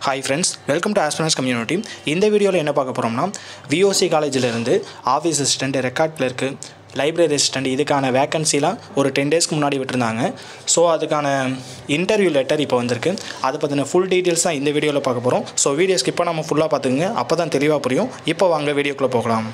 Hi friends, welcome to Aspirants Community. இந்த வீடியோவில் என்ன பார்க்க போகிறோம்னா VOC காலேஜிலிருந்து office assistant, record clerk, library assistant இதுக்கான வேக்கன்சிலாம் ஒரு 10 டேஸ்க்கு முன்னாடி விட்டுருந்தாங்க. ஸோ அதுக்கான இன்டர்வியூ லெட்டர் இப்போ வந்திருக்கு. அதை பற்றின ஃபுல் டீட்டெயில்ஸ் தான் இந்த வீடியோவில் பார்க்க போகிறோம். ஸோ வீடியோ ஸ்கிப் பண்ணாமல் ஃபுல்லாக பார்த்துங்க, அப்போ தான் தெளிவாக புரியும். இப்போ வாங்க வீடியோக்குள்ளே போகலாம்.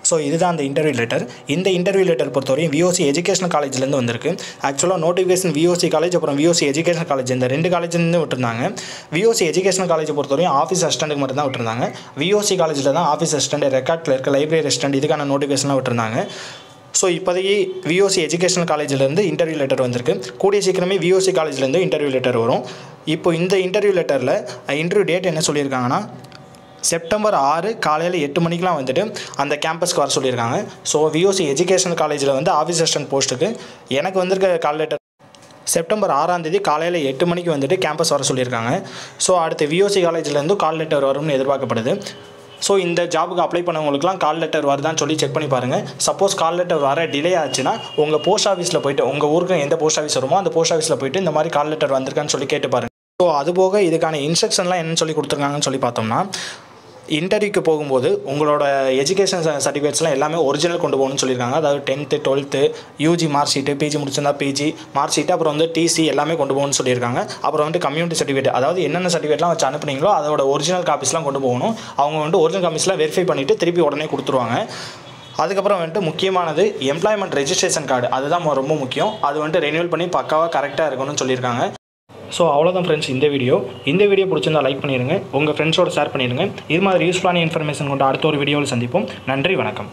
ஸோ இதுதான் அந்த இன்டர்வியூ லெட்டர். இந்த இன்டர்வியூ லெட்டர் பொறுத்தவரையும் VOC எஜுகேஷனல் காலேஜ்லேருந்து வந்திருக்கு. ஆக்சுவலாக நோட்டிஃபிகேஷன் VOC காலேஜ் அப்புறம் VOC எஜுகேஷனல் காலேஜ் இந்த 2 காலேஜ்லேருந்து விட்டுருந்தாங்க. VOC எஜுகேஷனல் காலேஜ் பொறுத்தவரையும் ஆஃபீஸ் அசிஸ்டண்ட்டுக்கு மட்டும் தான் விட்டுருந்தாங்க. VOC காலேஜில் தான் office assistant, record clerk, library assistant இதுக்கான நோட்டிஃபிகேஷன்லாம் விட்டுருந்தாங்க. ஸோ இப்போதைக்கு VOC எஜுகேஷனல் காலேஜிலேருந்து இன்டர்வியூ லெட்டர் வந்திருக்கு. கூடிய சீக்கிரமே VOC காலேஜ்லேருந்து இன்டர்வியூ லெட்டர் வரும். இப்போ இந்த இன்டர்வியூ லெட்டரில் இன்டர்வியூ டேட் என்ன சொல்லியிருக்காங்கன்னா செப்டம்பர் 6 காலையில் 8 மணிக்கெலாம் வந்துட்டு அந்த கேம்பஸ்க்கு வர சொல்லியிருக்காங்க. ஸோ VOC எஜுகேஷனல் காலேஜில் வந்து ஆஃபீஸ் அசிஸ்டன்ட் போஸ்ட்டுக்கு எனக்கு வந்திருக்க கால் லெட்டர் செப்டம்பர் 6ஆம் தேதி காலையில் 8 மணிக்கு வந்துட்டு கேம்பஸ் வர சொல்லியிருக்காங்க. ஸோ அடுத்து VOC காலேஜிலேருந்து கால் லெட்டர் வரும்னு எதிர்பார்க்கப்படுது. ஸோ இந்த ஜாபுக்கு அப்ளை பண்ணவங்களுக்குலாம் கால் லெட்டர் வருதான்னு சொல்லி செக் பண்ணி பாருங்கள். சப்போஸ் கால் லெட்டர் வர டிலே ஆச்சுன்னா உங்கள் போஸ்ட் ஆஃபீஸில் போய்ட்டு உங்கள் ஊருக்கு எந்த போஸ்ட் ஆஃபீஸ் வருமோ அந்த போஸ்ட் ஆஃபீஸில் போய்ட்டு இந்த மாதிரி கால் லெட்டர் வந்திருக்கான்னு சொல்லி கேட்டு பாருங்கள். ஸோ அதுபோக இதுக்கான இன்ஸ்ட்ரக்ஷன்லாம் என்னென்னு சொல்லி கொடுத்துருக்காங்கன்னு சொல்லி பார்த்தோம்னா, இன்டர்வியூக்கு போகும்போது உங்களோட எஜுகேஷன் சர்டிஃபிகேட்ஸ்லாம் எல்லாமே ஒரிஜினல் கொண்டு போகணும்னு சொல்லியிருக்காங்க. அதாவது 10th 12th UG mark sheet, PG முடிச்சிருந்தா PG மார்க் ஷீட்டு, அப்புறம் வந்து TC எல்லாமே கொண்டு போகணும்னு சொல்லியிருக்காங்க. அப்புறம் வந்து கம்யூனிட்டி சர்டிஃபிகேட், அதாவது என்னென்ன சர்டிஃபிகேட்லாம் வச்சு அனுப்புனீங்களோ அதோட ஒரிஜினல் காப்பீஸ்லாம் கொண்டு போகணும். அவங்க வந்து ஒரிஜினல் காப்பீஸ்லாம் வெரிஃபை பண்ணிவிட்டு திருப்பி உடனே கொடுத்துருவாங்க. அதுக்கப்புறம் வந்துட்டு முக்கியமானது எம்ப்ளாய்மெண்ட் ரெஜிஸ்ட்ரேஷன் கார்டு, அதுதான் ரொம்ப முக்கியம். அது வந்துட்டு ரெனியூவல் பண்ணி பக்காவாக கரெக்டாக இருக்கணும்னு சொல்லியிருக்காங்க. ஸோ அவ்வளோதான் ஃப்ரெண்ட்ஸ் இந்த வீடியோ பிடிச்சிருந்தா லைக் பண்ணிடுங்க, உங்கள் ஃப்ரெண்ட்ஸோட ஷேர் பண்ணிடுங்க. இது மாதிரி யூஸ்ஃபுல்லான இன்ஃபர்மேஷன் கொண்டு அடுத்த ஒரு வீடியோவில் சந்திப்போம். நன்றி, வணக்கம்.